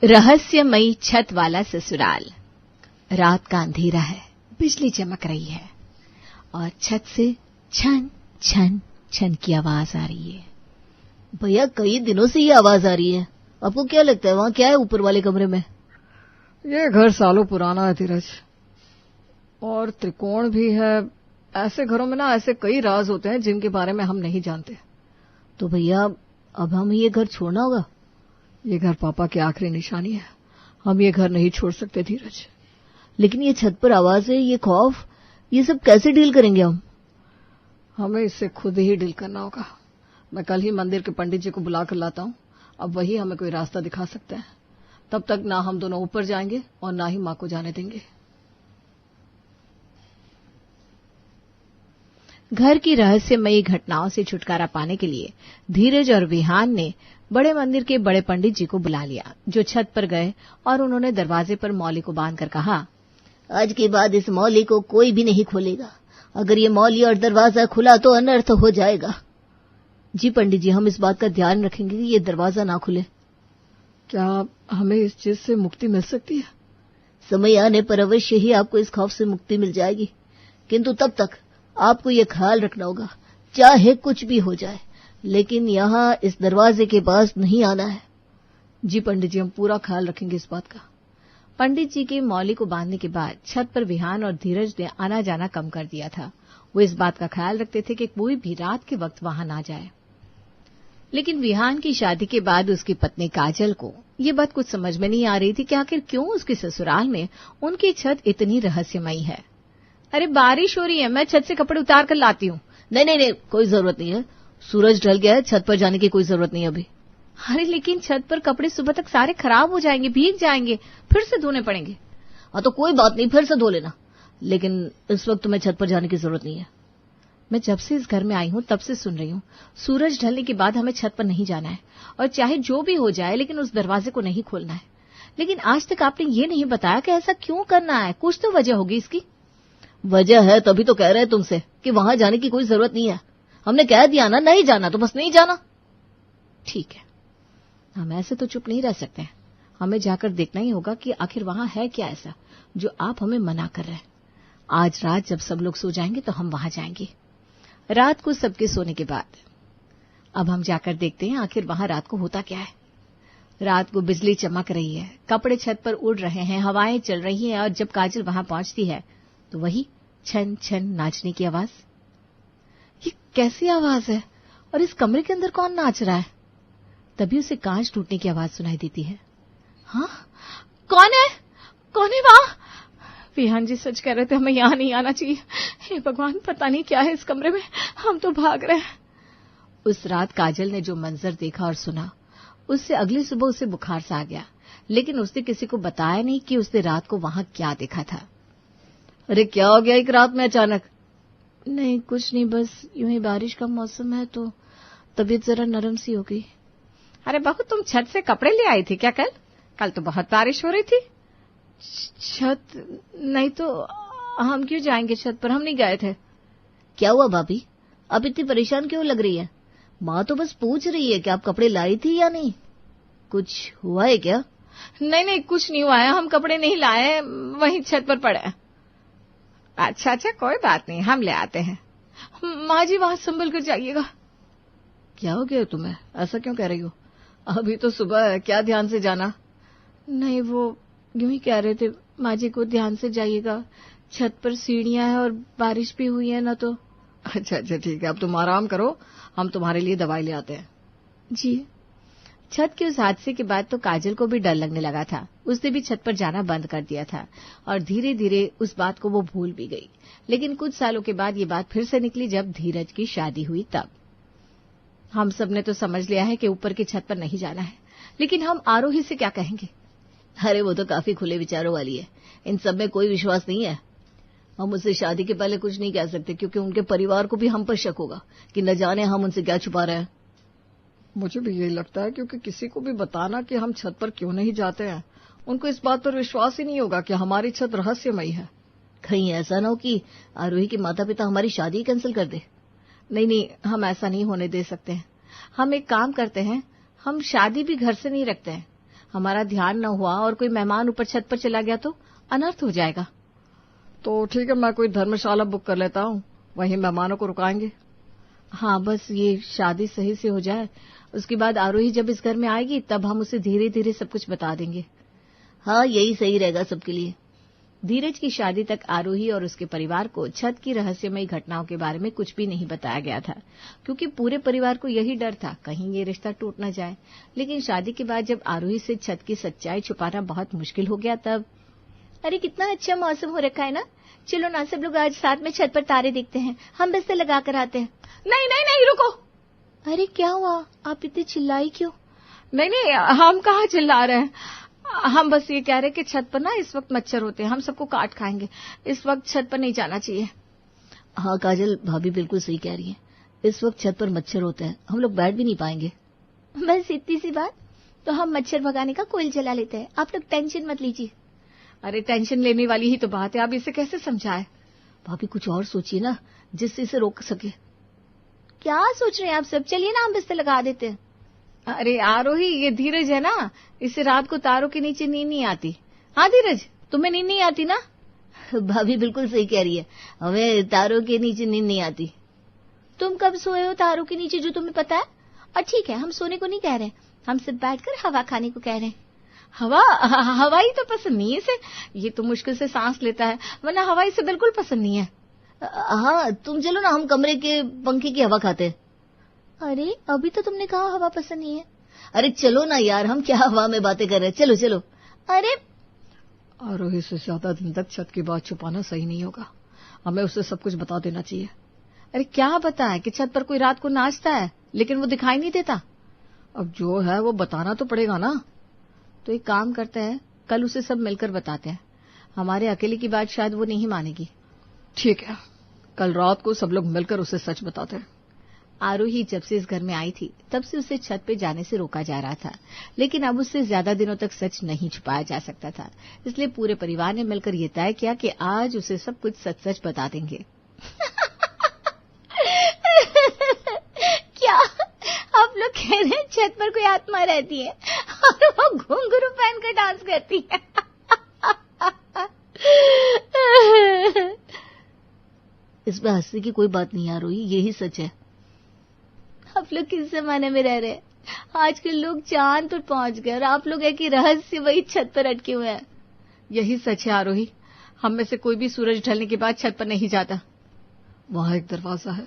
रहस्यमयी छत वाला ससुराल। रात का अंधेरा है, बिजली चमक रही है और छत से छन छन छन की आवाज आ रही है। भैया, कई दिनों से ये आवाज आ रही है। आपको क्या लगता है वहां क्या है ऊपर वाले कमरे में? ये घर सालों पुराना है धीरज, और त्रिकोण भी है। ऐसे घरों में ना ऐसे कई राज होते हैं जिनके बारे में हम नहीं जानते। तो भैया, अब हमें ये घर छोड़ना होगा। ये घर पापा की आखिरी निशानी है। हम ये घर नहीं छोड़ सकते धीरज। लेकिन ये छत पर आवाज है, ये खौफ, ये सब कैसे डील करेंगे हम? हमें इससे खुद ही डील करना होगा। मैं कल ही मंदिर के पंडित जी को बुला कर लाता हूं। अब वही हमें कोई रास्ता दिखा सकते हैं। तब तक ना हम दोनों ऊपर जाएंगे और ना ही मां को जाने देंगे। घर की रहस्यमयी घटनाओं से छुटकारा पाने के लिए धीरज और विहान ने बड़े मंदिर के बड़े पंडित जी को बुला लिया, जो छत पर गए और उन्होंने दरवाजे पर मौली को बांधकर कहा, आज के बाद इस मौली को कोई भी नहीं खोलेगा। अगर ये मौली और दरवाजा खुला तो अनर्थ हो जाएगा। जी पंडित जी, हम इस बात का ध्यान रखेंगे कि ये दरवाजा ना खुले। क्या हमें इस चीज से मुक्ति मिल सकती है? समय आने पर अवश्य ही आपको इस खौफ से मुक्ति मिल जाएगी, किंतु तब तक आपको ये ख्याल रखना होगा, चाहे कुछ भी हो जाए, लेकिन यहाँ इस दरवाजे के पास नहीं आना है। जी पंडित जी, हम पूरा ख्याल रखेंगे इस बात का। पंडित जी के मौली को बांधने के बाद छत पर विहान और धीरज ने आना जाना कम कर दिया था। वो इस बात का ख्याल रखते थे कि कोई भी रात के वक्त वहां ना जाए। लेकिन विहान की शादी के बाद उसकी पत्नी काजल को ये बात कुछ समझ में नहीं आ रही थी कि आखिर क्यों उसके ससुराल में उनकी छत इतनी रहस्यमयी है। अरे बारिश हो रही है, मैं छत से कपड़े उतार कर लाती हूँ। नहीं, कोई जरूरत नहीं है। सूरज ढल गया है, छत पर जाने की कोई जरूरत नहीं अभी। अरे लेकिन छत पर कपड़े सुबह तक सारे खराब हो जाएंगे, भीग जाएंगे, फिर से धोने पड़ेंगे। हाँ तो कोई बात नहीं, फिर से धो लेना, लेकिन इस वक्त तुम्हें छत पर जाने की जरूरत नहीं है। मैं जब से इस घर में आई हूँ तब से सुन रही हूँ, सूरज ढलने के बाद हमें छत पर नहीं जाना है, और चाहे जो भी हो जाए लेकिन उस दरवाजे को नहीं खोलना है। लेकिन आज तक आपने ये नहीं बताया कि ऐसा क्यों करना है। कुछ तो वजह होगी इसकी। वजह है तभी तो कह रहे हैं तुमसे कि वहां जाने की कोई जरूरत नहीं है। हमने कह दिया ना, नहीं जाना तो बस नहीं जाना। ठीक है, हम ऐसे तो चुप नहीं रह सकते हैं। हमें जाकर देखना ही होगा कि आखिर वहां है क्या ऐसा जो आप हमें मना कर रहे हैं। आज रात जब सब लोग सो जाएंगे तो हम वहां जाएंगे। रात को सबके सोने के बाद अब हम जाकर देखते हैं आखिर वहां रात को होता क्या है। रात को बिजली चमक रही है, कपड़े छत पर उड़ रहे हैं, हवाएं चल रही हैं, और जब काजल वहां पहुंचती है तो वही छन छन नाचने की आवाज। ये कैसी आवाज है और इस कमरे के अंदर कौन नाच रहा है? तभी उसे कांच टूटने की आवाज सुनाई देती है। हाँ, कौन है वहां? विहान जी सच कह रहे थे, हमें यहां नहीं आना चाहिए। हे भगवान, पता नहीं क्या है इस कमरे में, हम तो भाग रहे हैं। उस रात काजल ने जो मंजर देखा और सुना, उससे अगली सुबह उसे बुखार सा आ गया, लेकिन उसने किसी को बताया नहीं कि उसने रात को वहां क्या देखा था। अरे क्या हो गया एक रात में अचानक? नहीं कुछ नहीं, बस यूं ही बारिश का मौसम है तो तबीयत जरा नरम सी हो गई। अरे बहू, तुम छत से कपड़े ले आई थी क्या कल तो बहुत बारिश हो रही थी। छत नहीं तो हम क्यों जाएंगे छत पर, हम नहीं गए थे। क्या हुआ भाभी, अब इतनी परेशान क्यों लग रही है? माँ तो बस पूछ रही है कि आप कपड़े लाई थी या नहीं। कुछ हुआ है क्या? नहीं कुछ नहीं हुआ है, हम कपड़े नहीं लाए, वहीं छत पर पड़े हैं। अच्छा कोई बात नहीं, हम ले आते हैं। माँ जी वहां संभल कर जाइएगा। क्या हो गया तुम्हें, ऐसा क्यों कह रही हो? अभी तो सुबह है, क्या ध्यान से जाना? नहीं, वो यूं ही कह रहे थे, माँ जी को ध्यान से जाइएगा, छत पर सीढ़ियां हैं और बारिश भी हुई है ना तो। अच्छा ठीक है, अब तुम आराम करो, हम तुम्हारे लिए दवाई ले आते हैं। जी। छत के उस हादसे के बाद तो काजल को भी डर लगने लगा था। उसने भी छत पर जाना बंद कर दिया था और धीरे धीरे उस बात को वो भूल भी गई। लेकिन कुछ सालों के बाद ये बात फिर से निकली जब धीरज की शादी हुई तब। हम सब ने तो समझ लिया है कि ऊपर की छत पर नहीं जाना है, लेकिन हम आरोही से क्या कहेंगे? अरे वो तो काफी खुले विचारों वाली है, इन सब में कोई विश्वास नहीं है। हम उससे शादी के पहले कुछ नहीं कह सकते, क्योंकि उनके परिवार को भी हम पर शक होगा कि न जाने हम उनसे क्या छुपा रहे हैं। मुझे भी यही लगता है, क्योंकि किसी को भी बताना कि हम छत पर क्यों नहीं जाते हैं, उनको इस बात पर विश्वास ही नहीं होगा कि हमारी छत रहस्यमयी है। कहीं ऐसा ना हो कि आरोही के माता पिता हमारी शादी कैंसिल कर दे। नहीं, हम ऐसा नहीं होने दे सकते हैं। हम एक काम करते हैं, हम शादी भी घर से नहीं रखते हैं, हमारा ध्यान न हुआ और कोई मेहमान ऊपर छत पर चला गया तो अनर्थ हो जाएगा। तो ठीक है, मैं कोई धर्मशाला बुक कर लेता हूँ, वहीं मेहमानों को रुकाएंगे। हाँ, बस ये शादी सही से हो जाए, उसके बाद आरोही जब इस घर में आएगी तब हम उसे धीरे धीरे सब कुछ बता देंगे। हाँ, यही सही रहेगा सबके लिए। धीरज की शादी तक आरोही और उसके परिवार को छत की रहस्यमयी घटनाओं के बारे में कुछ भी नहीं बताया गया था, क्योंकि पूरे परिवार को यही डर था कहीं ये रिश्ता टूट न जाए। लेकिन शादी के बाद जब आरोही से छत की सच्चाई छुपाना बहुत मुश्किल हो गया तब, अरे कितना अच्छा मौसम हो रखा है ना, चलो ना सब लोग आज साथ में छत पर तारे देखते हैं, हम बिस्तर लगा कर आते हैं। नहीं नहीं नहीं, रुको। अरे क्या हुआ, आप इतनी चिल्लाई क्यों? नहीं नहीं, हम कहाँ चिल्ला रहे हैं, हम बस ये कह रहे हैं कि छत पर ना इस वक्त मच्छर होते हैं, हम सबको काट खाएंगे, इस वक्त छत पर नहीं जाना चाहिए। हाँ काजल, भाभी बिल्कुल सही कह रही है, इस वक्त छत पर मच्छर होते हैं, हम लोग बैठ भी नहीं पाएंगे। बस इतनी सी बात, तो हम मच्छर भगाने का कोयल जला लेते हैं, आप लोग टेंशन मत लीजिए। अरे टेंशन लेने वाली ही तो बात है, आप इसे कैसे समझाए? भाभी कुछ और सोचिए ना जिससे इसे रोक सके। क्या सोच रहे हैं आप सब, चलिए ना हम बिस्तर लगा देते हैं। अरे आरोही, ये धीरज है ना, इसे रात को तारों के नीचे नींद नहीं आती। हाँ धीरज, तुम्हें नींद नहीं आती ना? भाभी बिल्कुल सही कह रही है, हमें तारों के नीचे नींद नहीं आती। तुम कब सोए हो तारों के नीचे जो तुम्हें पता है? और ठीक है, हम सोने को नहीं कह रहे, हम सिर्फ बैठकर हवा खाने को कह रहे हैं। हवा ही तो पसंद नहीं है इसे, ये तो मुश्किल से सांस लेता है, वरना हवा इसे बिल्कुल पसंद नहीं है। हाँ तुम चलो ना, हम कमरे के पंखे की हवा खाते हैं। अरे अभी तो तुमने कहा हवा पसंद नहीं है। अरे चलो ना यार, हम क्या हवा में बातें कर रहे हैं, चलो चलो। अरे आरोही से ज्यादा दिन तक छत की बात छुपाना सही नहीं होगा, हमें उसे सब कुछ बता देना चाहिए। अरे क्या बताए कि छत पर कोई रात को नाचता है लेकिन वो दिखाई नहीं देता? अब जो है वो बताना तो पड़ेगा ना। तो एक काम करते हैं, कल उसे सब मिलकर बताते हैं, हमारे अकेले की बात शायद वो नहीं मानेगी। ठीक है, कल रात को सब लोग मिलकर उसे सच बताते हैं। आरोही जब से इस घर में आई थी तब से उसे छत पे जाने से रोका जा रहा था, लेकिन अब उससे ज्यादा दिनों तक सच नहीं छुपाया जा सकता था, इसलिए पूरे परिवार ने मिलकर ये तय किया कि आज उसे सब कुछ सच सच बता देंगे। क्या आप लोग कह रहे हैं छत पर कोई आत्मा रहती है और वो घुंघरू पहनकर डांस करती है? इसमें हंसने की कोई बात नहीं आरोही, यही सच है। आप लोग किस जमाने में रह रहे हैं? आजकल लोग चांद पर पहुंच गए और आप लोग है कि रहस्य वही छत पर अटके हुए हैं। यही सच है आरोही, हम में से कोई भी सूरज ढलने के बाद छत पर नहीं जाता। वहां एक दरवाजा है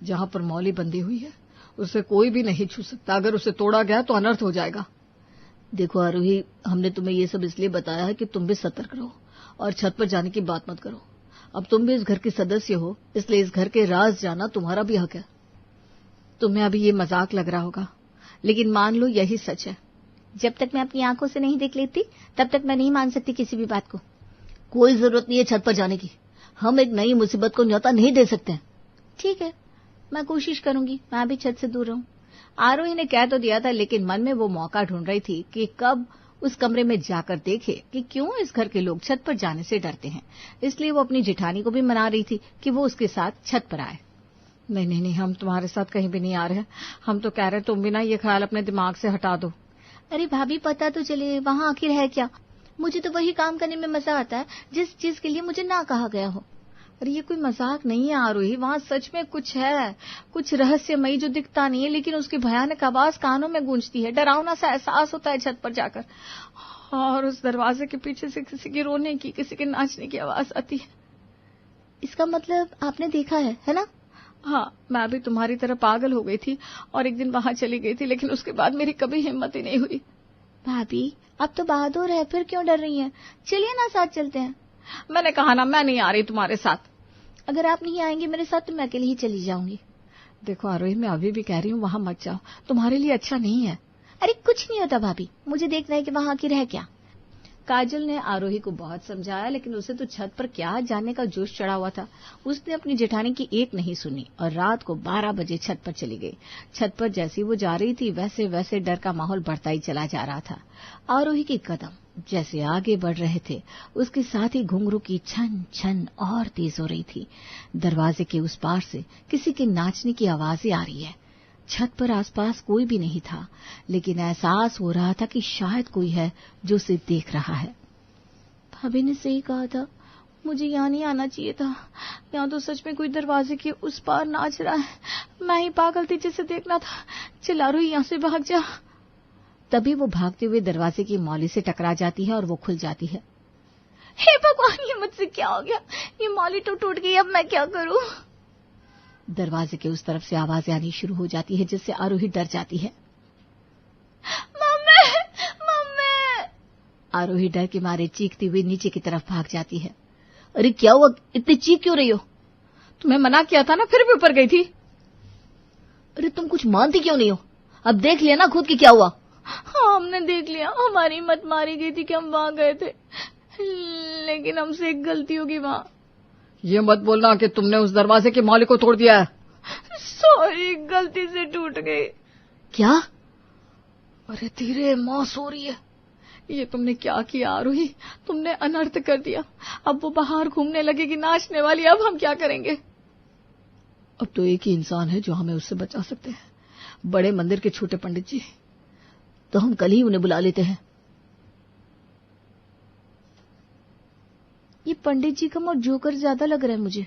जहां पर मौली बंधी हुई है, उसे कोई भी नहीं छू सकता, अगर उसे तोड़ा गया तो अनर्थ हो जाएगा। देखो आरोही, हमने तुम्हें ये सब इसलिए बताया है कि तुम भी सतर्क रहो और छत पर जाने की बात मत करो। अब तुम भी इस घर के सदस्य हो, इसलिए इस घर के राज जाना तुम्हारा भी हक है। तुम्हें अभी ये मजाक लग रहा होगा, लेकिन मान लो यही सच है। जब तक मैं अपनी आंखों से नहीं देख लेती तब तक मैं नहीं मान सकती किसी भी बात को। कोई जरूरत नहीं है छत पर जाने की, हम एक नई मुसीबत को न्योता नहीं दे सकते। ठीक है, मैं कोशिश करूंगी मैं भी छत से दूर रहूं। आरोही ने कह तो दिया था, लेकिन मन में वो मौका ढूंढ रही थी कि कब उस कमरे में जाकर देखे कि क्यों इस घर के लोग छत पर जाने से डरते हैं। इसलिए वो अपनी जेठानी को भी मना रही थी कि वो उसके साथ छत पर आए। नहीं नहीं नहीं, हम तुम्हारे साथ कहीं भी नहीं आ रहे हैं, हम तो कह रहे तुम भी ना ये ख्याल अपने दिमाग से हटा दो। अरे भाभी पता तो चले वहां आखिर है क्या, मुझे तो वही काम करने में मजा आता है जिस चीज के लिए मुझे ना कहा गया हो। अरे ये कोई मजाक नहीं है आरोही, वहां सच में कुछ है, कुछ रहस्यमयी जो दिखता नहीं है, लेकिन उसकी भयानक आवाज कानों में गूंजती है, डरावना सा एहसास होता है छत पर जाकर, और उस दरवाजे के पीछे से किसी के रोने की, किसी के नाचने की आवाज आती है। इसका मतलब आपने देखा है ना? हाँ, मैं भी तुम्हारी तरह पागल हो गई थी और एक दिन वहां चली गई थी, लेकिन उसके बाद मेरी कभी हिम्मत ही नहीं हुई। भाभी अब तो बहादुर है, फिर क्यों डर रही हैं? चलिए ना साथ चलते हैं। मैंने कहा ना, मैं नहीं आ रही तुम्हारे साथ। अगर आप नहीं आएंगे मेरे साथ तो मैं अकेले ही चली जाऊंगी। देखो आरोही, मैं अभी भी कह रही हूँ वहां मत जाओ, तुम्हारे लिए अच्छा नहीं है। अरे कुछ नहीं होता भाभी, मुझे देखना है कि वहां आखिर है क्या। काजल ने आरोही को बहुत समझाया, लेकिन उसे तो छत पर क्या जानने का जोश चढ़ा हुआ था। उसने अपनी जेठानी की एक नहीं सुनी और रात को 12 बजे छत पर चली गई। छत पर जैसी वो जा रही थी वैसे वैसे डर का माहौल बढ़ता ही चला जा रहा था। आरोही के कदम जैसे आगे बढ़ रहे थे, उसके साथ ही घुंघरू की छन छन और तेज हो रही थी। दरवाजे के उस पार से किसी के नाचने की आवाजें आ रही है। छत पर आसपास कोई भी नहीं था, लेकिन एहसास हो रहा था कि शायद कोई है जो उसे देख रहा है। भाभी ने सही कहा था, मुझे यहाँ नहीं आना चाहिए था। यहाँ तो सच में कोई दरवाजे के उस पार नाच रहा है। मैं ही पागल थी जिसे देखना था। चिल्ला रही, यहाँ से भाग जा। तभी वो भागते हुए दरवाजे की मौली से टकरा जाती है और वो खुल जाती है। हे भगवान, ये मुझसे क्या हो गया? ये मौली तो टूट गई, अब मैं क्या करूं? दरवाजे के उस तरफ से आवाजें आनी शुरू हो जाती है, जिससे आरोही डर जाती है। Mummy, mummy! आरोही डर के मारे चीखती हुई नीचे की तरफ भाग जाती है। अरे क्या हुआ, इतनी चीख क्यों रही हो? तुम्हें मना किया था ना, फिर भी ऊपर गई थी। अरे तुम कुछ मानती क्यों नहीं हो? अब देख लिया ना खुद की क्या हुआ। हाँ, हमने देख लिया, हमारी मत मारी गई थी कि हम वहां गए थे, लेकिन हमसे एक गलती होगी वहां। ये मत बोलना कि तुमने उस दरवाजे की मौली को तोड़ दिया है। सॉरी, गलती से टूट गई। क्या? अरे धीरे, मां सो रही है। ये तुमने क्या किया आरोही? तुमने अनर्थ कर दिया। अब वो बाहर घूमने लगेगी, नाचने वाली। अब हम क्या करेंगे? अब तो एक ही इंसान है जो हमें उससे बचा सकते हैं, बड़े मंदिर के छोटे पंडित जी। तो हम कल ही उन्हें बुला लेते हैं। ये पंडित जी कम और जोकर ज्यादा लग रहा है मुझे।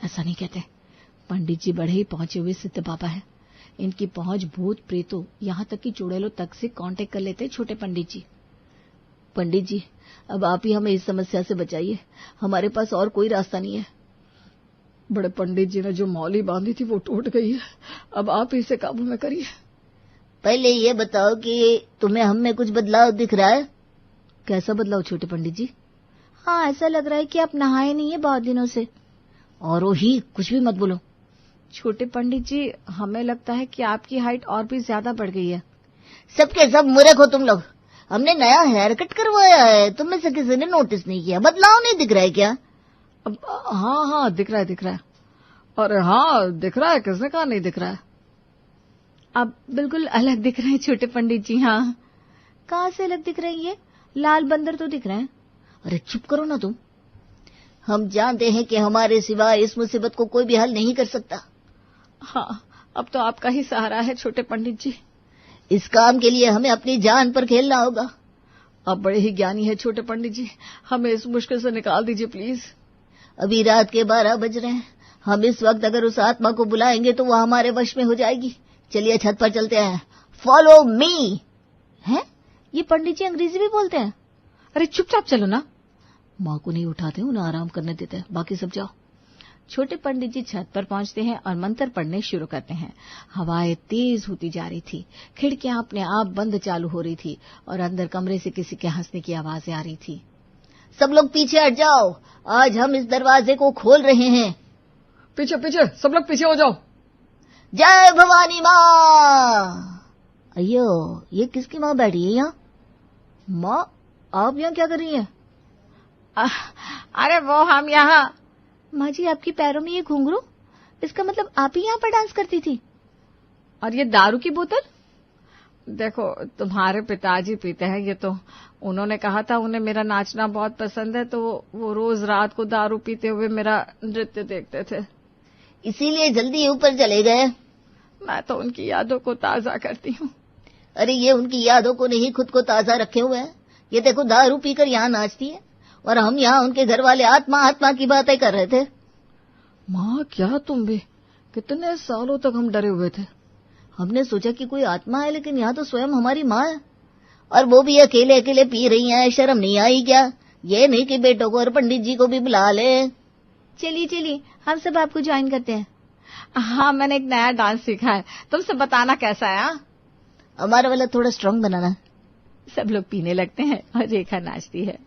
ऐसा नहीं कहते। पंडित जी बड़े ही पहुंचे हुए सिद्ध बाबा है। इनकी पहुंच भूत प्रेतों, यहाँ तक कि चुड़ैलों तक से कांटेक्ट कर लेते छोटे पंडित जी। पंडित जी, अब आप ही हमें इस समस्या से बचाइए, हमारे पास और कोई रास्ता नहीं है। बड़े पंडित जी ने जो मौली बांधी थी वो टूट गई है, अब आप इसे काबू में करिए। पहले ये बताओ कि तुम्हें हम में कुछ बदलाव दिख रहा है? कैसा बदलाव छोटे पंडित जी? हाँ, ऐसा लग रहा है कि आप नहाए नहीं है बहुत दिनों से। और ही कुछ भी मत बोलो। छोटे पंडित जी, हमें लगता है कि आपकी हाइट और भी ज्यादा बढ़ गई है। सबके सब मूर्ख हो तुम लोग। हमने नया हेयर कट करवाया है, तुम में से किसी ने नोटिस नहीं किया? बदलाव नहीं दिख रहा है क्या? हाँ, दिख रहा है, दिख रहा है। और हाँ, दिख रहा है, किसने कहा नहीं दिख रहा है? अब बिल्कुल अलग दिख रहे हैं छोटे पंडित जी। हाँ। कहाँ से अलग दिख रही है? लाल बंदर तो दिख रहे हैं। अरे चुप करो ना तुम। हम जानते हैं कि हमारे सिवा इस मुसीबत को कोई भी हल नहीं कर सकता। हाँ, अब तो आपका ही सहारा है छोटे पंडित जी। इस काम के लिए हमें अपनी जान पर खेलना होगा। आप बड़े ही ज्ञानी है छोटे पंडित जी, हमें इस मुश्किल से निकाल दीजिए प्लीज। अभी रात के 12 बज रहे हैं। हम इस वक्त अगर उस आत्मा को बुलाएंगे तो वो हमारे वश में हो जाएगी। चलिए छत पर चलते हैं। Follow me. है? ये पंडित जी अंग्रेजी भी बोलते हैं? अरे चुपचाप चलो ना। माँ को नहीं उठाते, उन्हें आराम करने देते हैं, बाकी सब जाओ। छोटे पंडित जी छत पर पहुंचते हैं और मंत्र पढ़ने शुरू करते हैं। हवाएं तेज होती जा रही थी, खिड़कियां अपने आप बंद चालू हो रही थी और अंदर कमरे से किसी के हंसने की आवाजें आ रही थी। सब लोग पीछे हट जाओ, आज हम इस दरवाजे को खोल रहे हैं। पीछे पीछे, सब लोग पीछे हो जाओ। जय भवानी माँ। अयो, ये किसकी माँ बैठी है यहाँ? माँ, आप यहाँ क्या कर रही हैं? अरे वो हम यहाँ। माँ जी, आपके पैरों में ये घुंघरू, इसका मतलब आप ही यहाँ पर डांस करती थी? और ये दारू की बोतल? देखो, तुम्हारे पिताजी पीते हैं ये, तो उन्होंने कहा था उन्हें मेरा नाचना बहुत पसंद है, तो वो रोज रात को दारू पीते हुए मेरा नृत्य देखते थे, इसीलिए जल्दी ऊपर चले गए। मैं तो उनकी यादों को ताजा करती हूँ। अरे ये उनकी यादों को नहीं, खुद को ताजा रखे हुए हैं। ये देखो, दारू पीकर यहाँ नाचती है और हम यहाँ उनके घर वाले आत्मा आत्मा की बातें कर रहे थे। माँ, क्या तुम भी? कितने सालों तक हम डरे हुए थे। हमने सोचा कि कोई आत्मा है, लेकिन यहाँ तो स्वयं हमारी माँ है, और वो भी अकेले अकेले पी रही है। शर्म नहीं आई क्या? ये नहीं कि बेटों को और पंडित जी को भी बुला ले। चलिए चलिए, हम सब आपको ज्वाइन करते हैं। हाँ, मैंने एक नया डांस सीखा है, तुमसे बताना कैसा है। हाँ, हमारा वाला थोड़ा स्ट्रांग बनाना। सब लोग पीने लगते हैं और रेखा नाचती है।